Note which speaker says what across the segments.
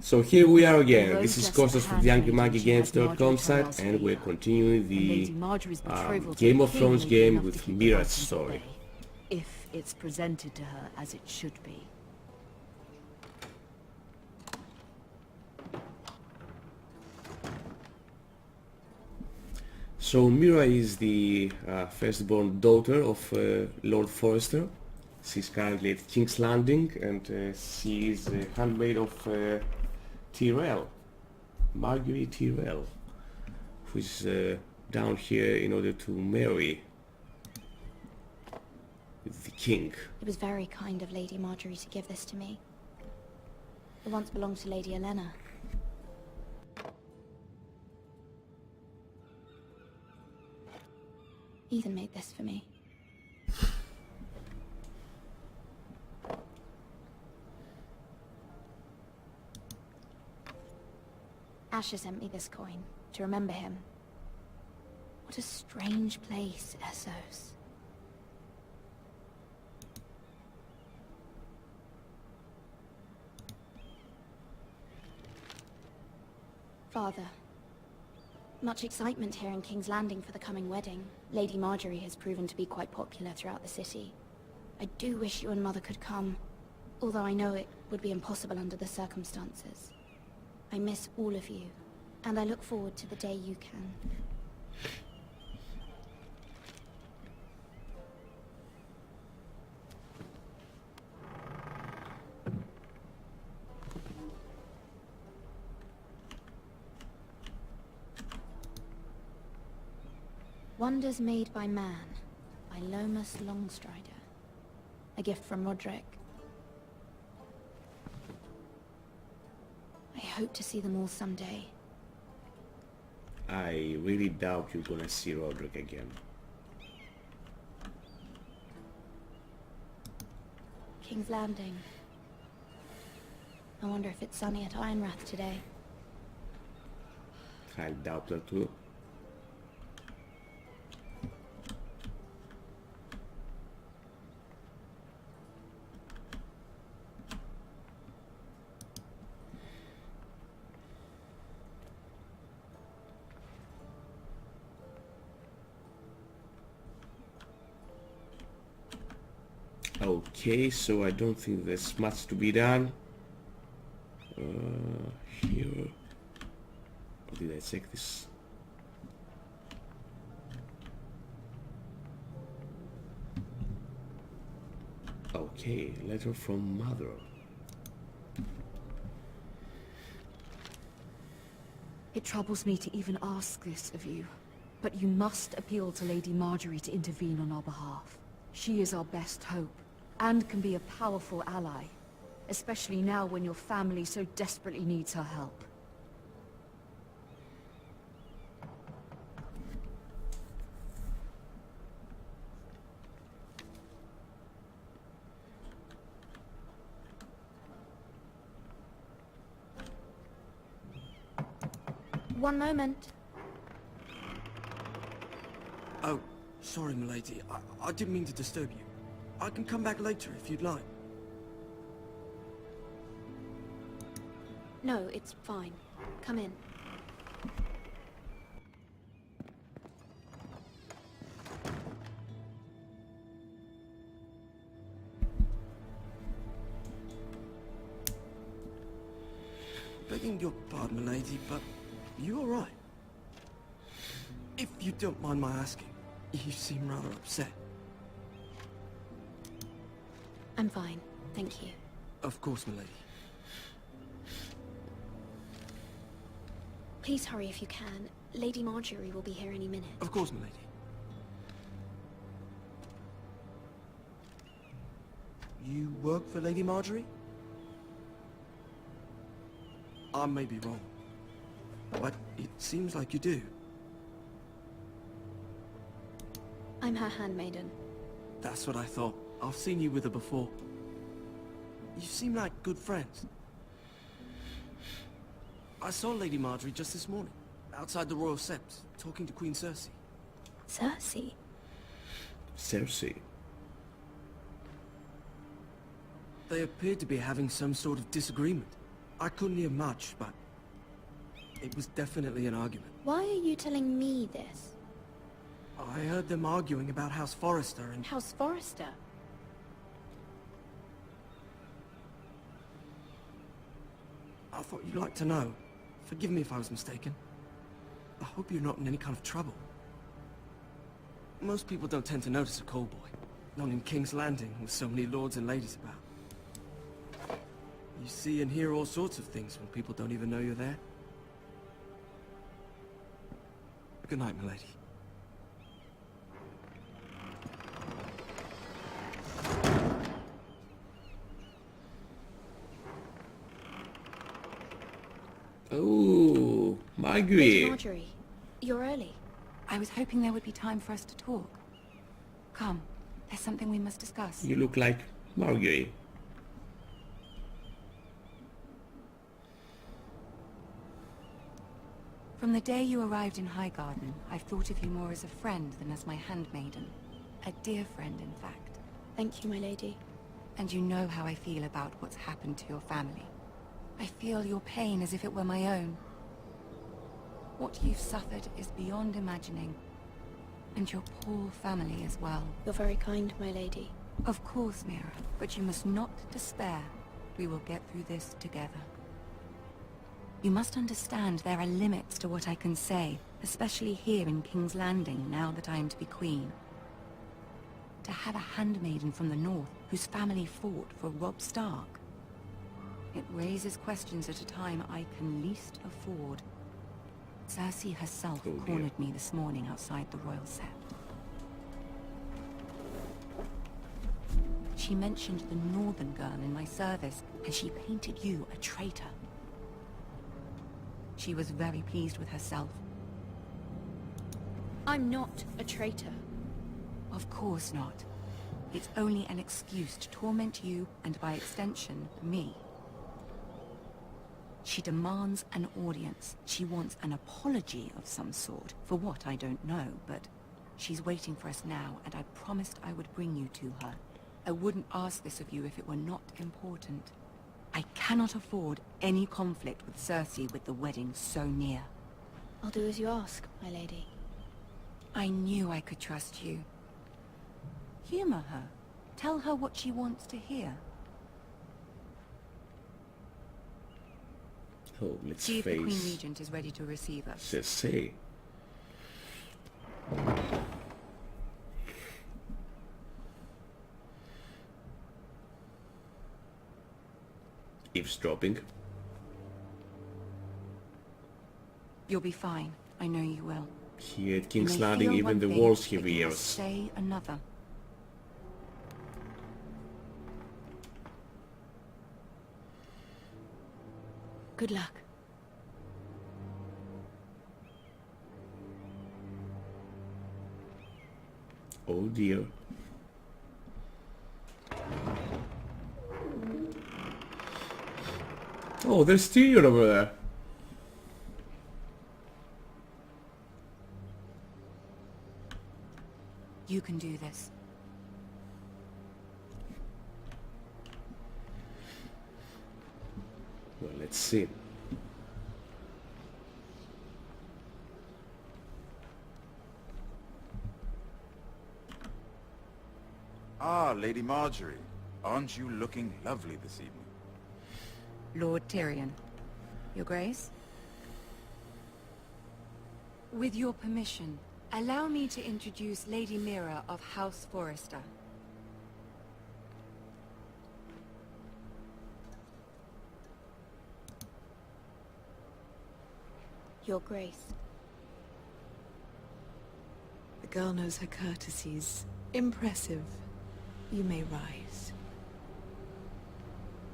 Speaker 1: So here we are again. This is Kostas from the AngryMonkeyGames.com site, and we're continuing the Game of Thrones game with Mira's story.
Speaker 2: If it's presented to her as it should be.
Speaker 1: So Mira is the firstborn daughter of Lord Forrester. She's currently at King's Landing, and she is the handmaid of Tyrell, Margaery Tyrell, who is down here in order to marry the king.
Speaker 3: It was very kind of Lady Margaery to give this to me. It once belonged to Lady Olenna. Ethan made this for me. Asher sent me this coin to remember him. What a strange place, Essos. Father, much excitement here in King's Landing for the coming wedding. Lady Margaery has proven to be quite popular throughout the city. I do wish you and Mother could come, although I know it would be impossible under the circumstances. I miss all of you, and I look forward to the day you can. Wonders Made by Man, by Lomas Longstrider. A gift from Roderick. I hope to see them all someday.
Speaker 1: I really doubt you're gonna see Roderick again.
Speaker 3: King's Landing. I wonder if it's sunny at Ironrath today.
Speaker 1: I doubt that too. Okay, so I don't think there's much to be done. Here... Or did I check this? Okay, letter from Mother.
Speaker 2: It troubles me to even ask this of you, but you must appeal to Lady Margaery to intervene on our behalf. She is our best hope, and can be a powerful ally, especially now when your family so desperately needs her help.
Speaker 3: One moment.
Speaker 4: Oh, sorry, milady. I didn't mean to disturb you. I can come back later if you'd like.
Speaker 3: No, it's fine. Come in.
Speaker 4: Begging your pardon, milady, but you all right? If you don't mind my asking, you seem rather upset.
Speaker 3: I'm fine, thank you.
Speaker 4: Of course, milady.
Speaker 3: Please hurry if you can. Lady Margaery will be here any minute.
Speaker 4: Of course, milady. You work for Lady Margaery? I may be wrong, but it seems like you do.
Speaker 3: I'm her handmaiden.
Speaker 4: That's what I thought. I've seen you with her before. You seem like good friends. I saw Lady Margaery just this morning, outside the Royal Sept, talking to Queen Cersei.
Speaker 3: Cersei?
Speaker 1: Cersei?
Speaker 4: They appeared to be having some sort of disagreement. I couldn't hear much, but it was definitely an argument.
Speaker 3: Why are you telling me this?
Speaker 4: I heard them arguing about House Forrester and...
Speaker 3: House Forrester?
Speaker 4: I thought you'd like to know. Forgive me if I was mistaken. I hope you're not in any kind of trouble. Most people don't tend to notice a callboy. Not in King's Landing, with so many lords and ladies about. You see and hear all sorts of things when people don't even know you're there. Good night, milady.
Speaker 1: Oh,
Speaker 3: Lady
Speaker 1: Margaery.
Speaker 3: Margaery, you're early.
Speaker 5: I was hoping there would be time for us to talk. Come, there's something we must discuss.
Speaker 1: You look like Margaery.
Speaker 5: From the day you arrived in Highgarden, I've thought of you more as a friend than as my handmaiden. A dear friend, in fact.
Speaker 3: Thank you, my lady.
Speaker 5: And you know how I feel about what's happened to your family. I feel your pain as if it were my own. What you've suffered is beyond imagining. And your poor family as well.
Speaker 3: You're very kind, my lady.
Speaker 5: Of course, Mira, but you must not despair. We will get through this together. You must understand there are limits to what I can say, especially here in King's Landing, now that I am to be queen. To have a handmaiden from the north, whose family fought for Robb Stark. It raises questions at a time I can least afford. Cersei herself
Speaker 1: Oh, dear.
Speaker 5: cornered me this morning outside the royal sept. She mentioned the northern girl in my service, and she painted you a traitor. She was very pleased with herself.
Speaker 3: I'm not a traitor.
Speaker 5: Of course not. It's only an excuse to torment you, and by extension, me. She demands an audience. She wants an apology of some sort. For what, I don't know, but she's waiting for us now, and I promised I would bring you to her. I wouldn't ask this of you if it were not important. I cannot afford any conflict with Cersei with the wedding so near.
Speaker 3: I'll do as you ask, my lady.
Speaker 5: I knew I could trust you. Humor her. Tell her what she wants to hear.
Speaker 1: Oh, let's
Speaker 5: See if the Queen
Speaker 1: face
Speaker 5: Regent is ready to receive us.
Speaker 1: Cersei. Eavesdropping.
Speaker 5: You'll be fine. I know you will.
Speaker 1: Here at
Speaker 5: You
Speaker 1: King's
Speaker 5: may
Speaker 1: Landing,
Speaker 5: feel
Speaker 1: even
Speaker 5: one
Speaker 1: the
Speaker 5: thing,
Speaker 1: walls
Speaker 5: but
Speaker 1: have
Speaker 5: you must
Speaker 1: ears.
Speaker 5: say another.
Speaker 3: Good luck.
Speaker 1: Oh dear. Oh, there's Tyrion over there.
Speaker 5: You can do this.
Speaker 1: Well, let's see.
Speaker 6: Ah, Lady Margaery. Aren't you looking lovely this evening?
Speaker 5: Lord Tyrion. Your Grace? With your permission, allow me to introduce Lady Mira of House Forrester.
Speaker 3: Your Grace.
Speaker 7: The girl knows her courtesies. Impressive. You may rise.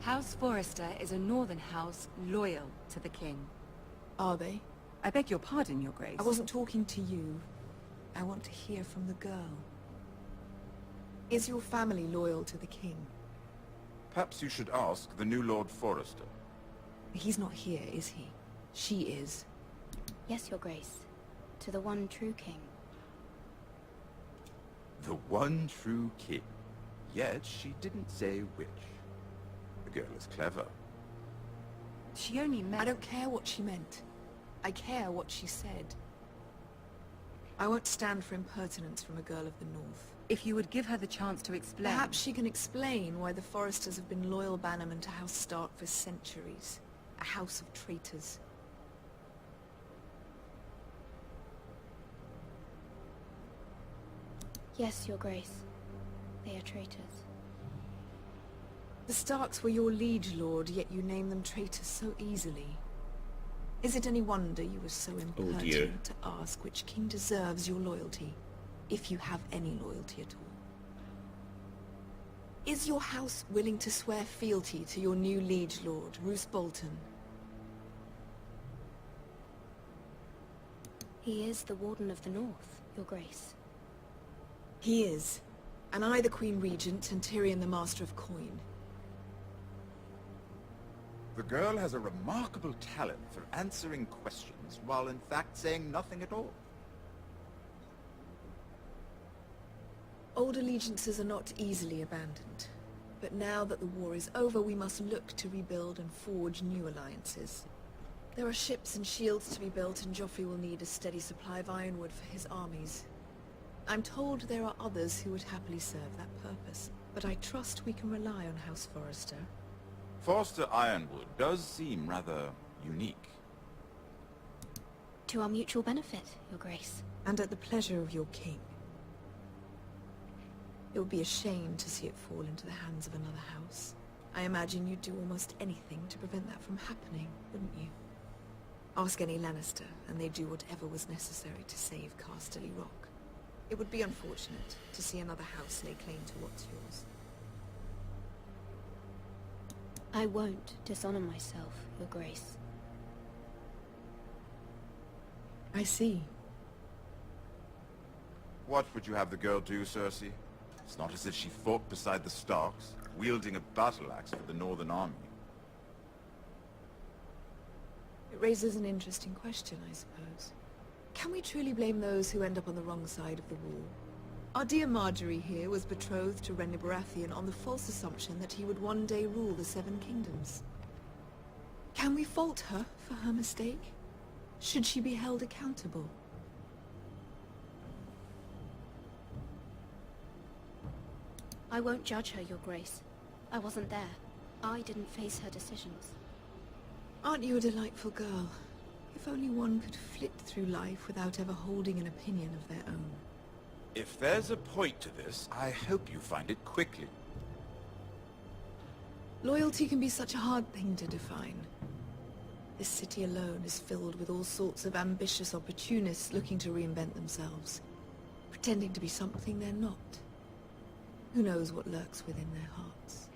Speaker 5: House Forrester is a northern house loyal to the king.
Speaker 7: Are they?
Speaker 5: I beg your pardon, Your Grace.
Speaker 7: I wasn't talking to you. I want to hear from the girl. Is your family loyal to the king?
Speaker 6: Perhaps you should ask the new Lord Forrester.
Speaker 7: He's not here, is he? She is.
Speaker 3: Yes, Your Grace. To the one true king.
Speaker 6: The one true king. Yet she didn't say which. The girl is clever.
Speaker 5: She only meant...
Speaker 7: I don't care what she meant. I care what she said. I won't stand for impertinence from a girl of the North.
Speaker 5: If you would give her the chance to explain...
Speaker 7: Perhaps she can explain why the Forresters have been loyal bannermen to House Stark for centuries. A house of traitors.
Speaker 3: Yes, Your Grace. They are traitors.
Speaker 7: The Starks were your liege lord, yet you name them traitors so easily. Is it any wonder you were so impertinent to ask which king deserves your loyalty, if you have any loyalty at all? Is your house willing to swear fealty to your new liege lord, Roose Bolton?
Speaker 3: He is the Warden of the North, Your Grace.
Speaker 7: He is. And I the Queen Regent, and Tyrion the Master of Coin.
Speaker 6: The girl has a remarkable talent for answering questions, while in fact saying nothing at all.
Speaker 7: Old allegiances are not easily abandoned. But now that the war is over, we must look to rebuild and forge new alliances. There are ships and shields to be built, and Joffrey will need a steady supply of ironwood for his armies. I'm told there are others who would happily serve that purpose, but I trust we can rely on House Forrester.
Speaker 6: Forster Ironwood does seem rather unique.
Speaker 3: To our mutual benefit, Your Grace.
Speaker 7: And at the pleasure of your king. It would be a shame to see it fall into the hands of another house. I imagine you'd do almost anything to prevent that from happening, wouldn't you? Ask any Lannister, and they'd do whatever was necessary to save Casterly Rock. It would be unfortunate to see another house lay claim to what's yours.
Speaker 3: I won't dishonor myself, Your Grace.
Speaker 7: I see.
Speaker 6: What would you have the girl do, Cersei? It's not as if she fought beside the Starks, wielding a battle axe for the Northern Army.
Speaker 7: It raises an interesting question, I suppose. Can we truly blame those who end up on the wrong side of the war? Our dear Margaery here was betrothed to Renly Baratheon on the false assumption that he would one day rule the Seven Kingdoms. Can we fault her for her mistake? Should she be held accountable?
Speaker 3: I won't judge her, Your Grace. I wasn't there. I didn't face her decisions.
Speaker 7: Aren't you a delightful girl? If only one could flit through life without ever holding an opinion of their own.
Speaker 6: If there's a point to this, I hope you find it quickly.
Speaker 7: Loyalty can be such a hard thing to define. This city alone is filled with all sorts of ambitious opportunists looking to reinvent themselves, pretending to be something they're not. Who knows what lurks within their hearts?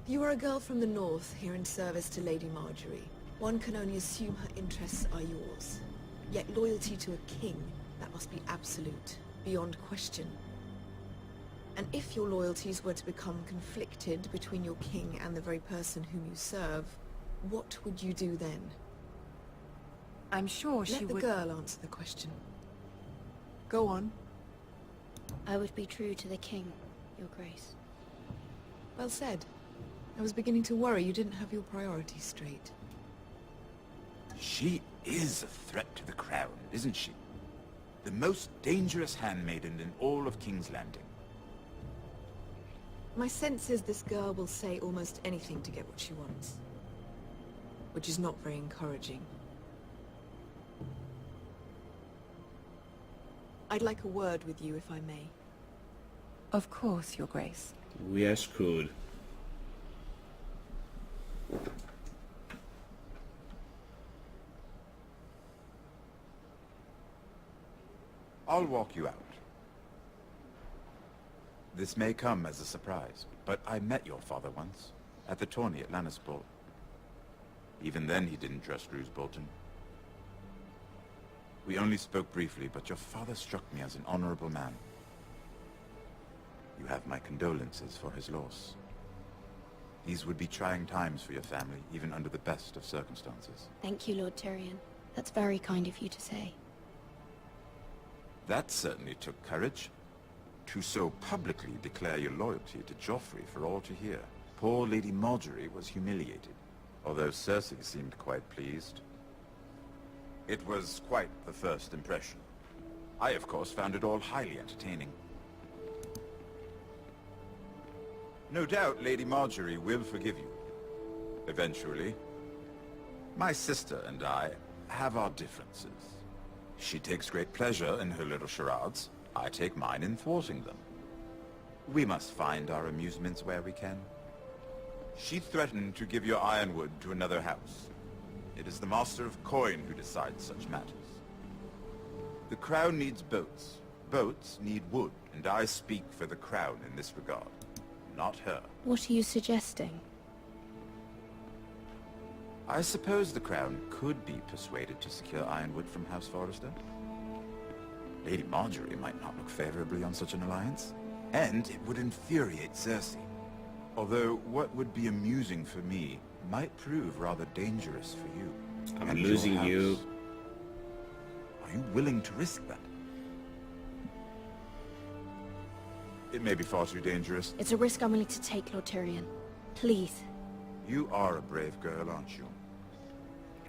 Speaker 7: You are a girl from the north, here in service to Lady Margaery. One can only assume her interests are yours. Yet loyalty to a king, that must be absolute, beyond question. And if your loyalties were to become conflicted between your king and the very person whom you serve, what would you do then?
Speaker 5: I'm sure she
Speaker 7: Let the
Speaker 5: would...
Speaker 7: girl answer the question. Go on.
Speaker 3: I would be true to the king, Your Grace.
Speaker 7: Well said. I was beginning to worry you didn't have your priorities straight.
Speaker 6: She is a threat to the crown, isn't she? The most dangerous handmaiden in all of King's Landing.
Speaker 7: My sense is this girl will say almost anything to get what she wants. Which is not very encouraging. I'd like a word with you, if I may.
Speaker 5: Of course, Your Grace.
Speaker 1: We are screwed.
Speaker 6: I'll walk you out. This may come as a surprise, but I met your father once, at the tourney at Lannisport. Even then he didn't trust Roose Bolton. We only spoke briefly, but your father struck me as an honorable man. You have my condolences for his loss. These would be trying times for your family, even under the best of circumstances.
Speaker 3: Thank you, Lord Tyrion. That's very kind of you to say.
Speaker 6: That certainly took courage. To so publicly declare your loyalty to Joffrey for all to hear. Poor Lady Margaery was humiliated, although Cersei seemed quite pleased. It was quite the first impression. I, of course, found it all highly entertaining. No doubt Lady Margaery will forgive you. Eventually. My sister and I have our differences. She takes great pleasure in her little charades. I take mine in thwarting them. We must find our amusements where we can. She threatened to give your ironwood to another house. It is the Master of Coin who decides such matters. The Crown needs boats. Boats need wood, and I speak for the Crown in this regard. Not her.
Speaker 3: What are you suggesting?
Speaker 6: I suppose the Crown could be persuaded to secure ironwood from House Forrester. Lady Margaery might not look favorably on such an alliance, and it would infuriate Cersei. Although what would be amusing for me might prove rather dangerous for you.
Speaker 1: I'm
Speaker 6: and
Speaker 1: losing
Speaker 6: your
Speaker 1: you.
Speaker 6: house. Are you willing to risk that? It may be far too dangerous.
Speaker 3: It's a risk I'm willing to take, Lord Tyrion. Please.
Speaker 6: You are a brave girl, aren't you?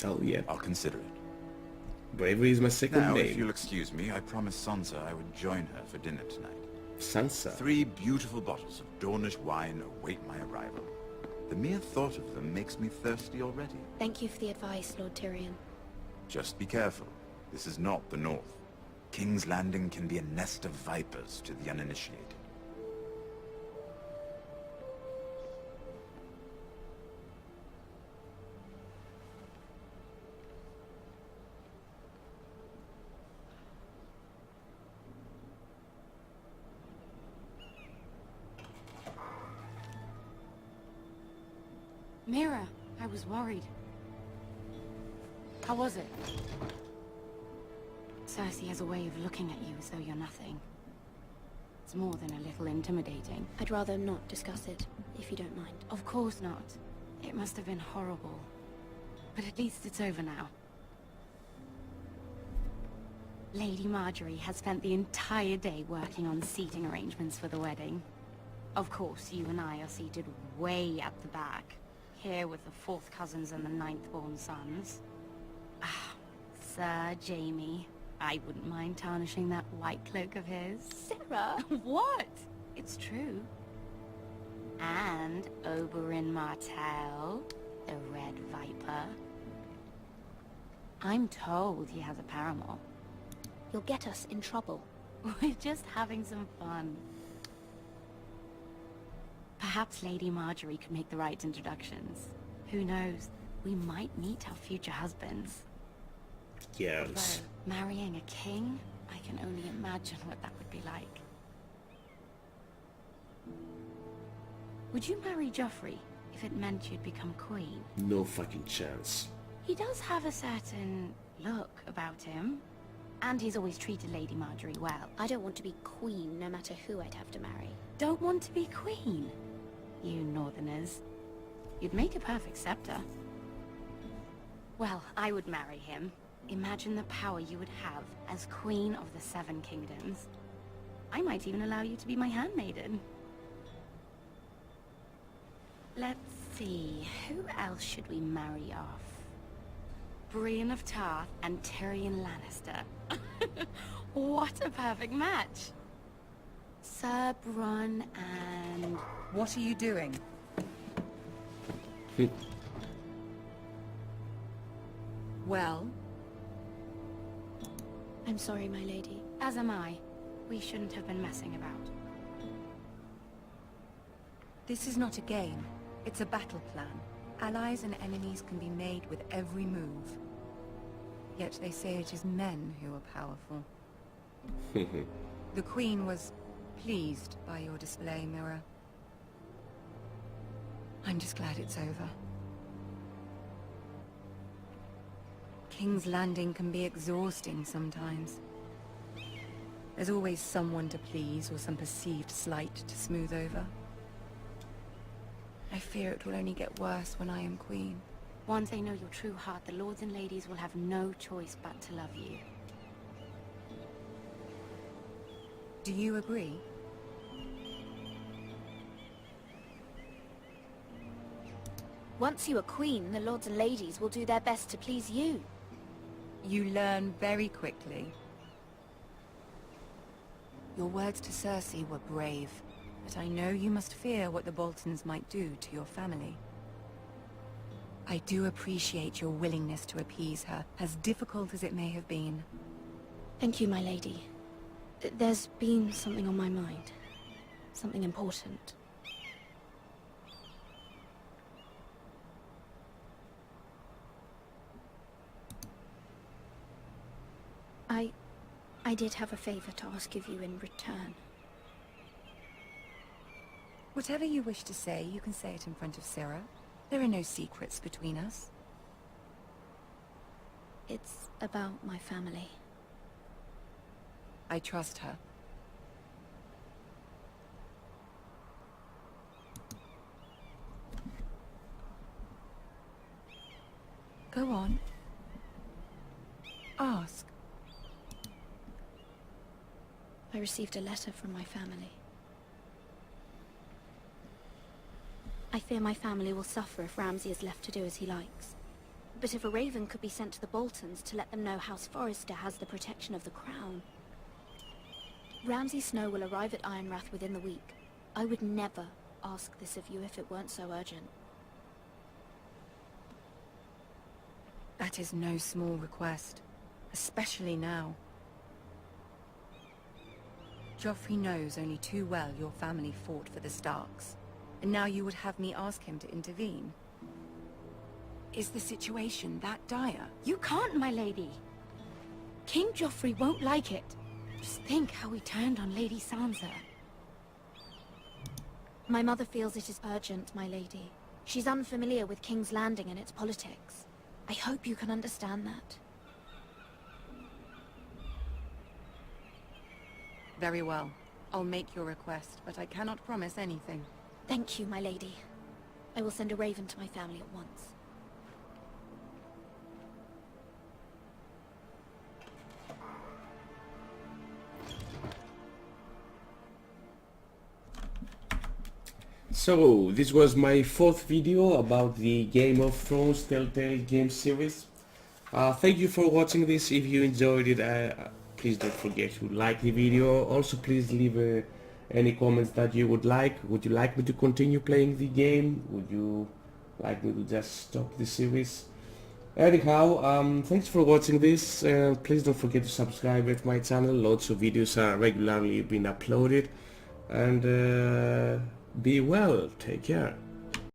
Speaker 1: Oh yeah,
Speaker 6: I'll consider it.
Speaker 1: bravery is my second
Speaker 6: Now, if
Speaker 1: name.
Speaker 6: you'll excuse me, I promised Sansa I would join her for dinner tonight.
Speaker 1: Sansa.
Speaker 6: 3 beautiful bottles of Dornish wine await my arrival. The mere thought of them makes me thirsty already.
Speaker 3: Thank you for the advice, Lord Tyrion.
Speaker 6: Just be careful. This is not the North. King's Landing can be a nest of vipers to the uninitiated.
Speaker 5: Mira, I was worried. How was it? Cersei has a way of looking at you as though you're nothing. It's more than a little intimidating.
Speaker 3: I'd rather not discuss it, if you don't mind.
Speaker 5: Of course not. It must have been horrible. But at least it's over now. Lady Margaery has spent the entire day working on seating arrangements for the wedding. Of course, you and I are seated way at the back. Here with the 4th cousins and the 9th-born sons. Ah, Sir Jaime. I wouldn't mind tarnishing that white cloak of his.
Speaker 3: Sarah!
Speaker 5: What? It's true. And Oberyn Martell, the Red Viper. I'm told he has a paramour.
Speaker 3: You'll get us in trouble.
Speaker 5: We're just having some fun. Perhaps Lady Margaery could make the right introductions. Who knows? We might meet our future husbands.
Speaker 1: Yes.
Speaker 5: Although, marrying a king? I can only imagine what that would be like. Would you marry Joffrey if it meant you'd become queen?
Speaker 1: No fucking chance.
Speaker 5: He does have a certain look about him. And he's always treated Lady Margaery well.
Speaker 3: I don't want to be queen, no matter who I'd have to marry.
Speaker 5: Don't want to be queen? You northerners. You'd make a perfect scepter. Well, I would marry him. Imagine the power you would have as Queen of the 7 Kingdoms. I might even allow you to be my handmaiden. Let's see, who else should we marry off? Brienne of Tarth and Tyrion Lannister. What a perfect match! Sir Bronn and...
Speaker 8: What are you doing? Well?
Speaker 3: I'm sorry, my lady.
Speaker 5: As am I. We shouldn't have been messing about.
Speaker 8: This is not a game. It's a battle plan. Allies and enemies can be made with every move. Yet they say it is men who are powerful. The Queen was pleased by your display, Mira. I'm just glad it's over. King's Landing can be exhausting sometimes. There's always someone to please or some perceived slight to smooth over. I fear it will only get worse when I am queen.
Speaker 5: Once they know your true heart, the lords and ladies will have no choice but to love you.
Speaker 8: Do you agree?
Speaker 3: Once you are queen, the lords and ladies will do their best to please you.
Speaker 5: You learn very quickly. Your words to Cersei were brave, but I know you must fear what the Boltons might do to your family. I do appreciate your willingness to appease her, as difficult as it may have been.
Speaker 3: Thank you, my lady. There's been something on my mind. Something important. I did have a favor to ask of you in return.
Speaker 5: Whatever you wish to say, you can say it in front of Sarah. There are no secrets between us.
Speaker 3: It's about my family.
Speaker 5: I trust her. Go on. Ask.
Speaker 3: I received a letter from my family. I fear my family will suffer if Ramsay is left to do as he likes. But if a raven could be sent to the Boltons to let them know House Forrester has the protection of the crown. Ramsay Snow will arrive at Ironrath within the week. I would never ask this of you if it weren't so urgent.
Speaker 5: That is no small request, especially now. Joffrey knows only too well your family fought for the Starks, and now you would have me ask him to intervene. Is the situation that dire?
Speaker 3: You can't, my lady! King Joffrey won't like it. Just think how he turned on Lady Sansa. My mother feels it is urgent, my lady. She's unfamiliar with King's Landing and its politics. I hope you can understand that.
Speaker 5: Very well. I'll make your request, but I cannot promise anything.
Speaker 3: Thank you, my lady. I will send a raven to my family at once.
Speaker 1: So, this was my fourth video about the Game of Thrones Telltale game series. Thank you for watching this. If you enjoyed it, please don't forget to like the video. Also, please leave any comments that you would like. Would you like me to continue playing the game? Would you like me to just stop the series? Anyhow, thanks for watching this. Please don't forget to subscribe to my channel. Lots of videos are regularly being uploaded. And be well. Take care.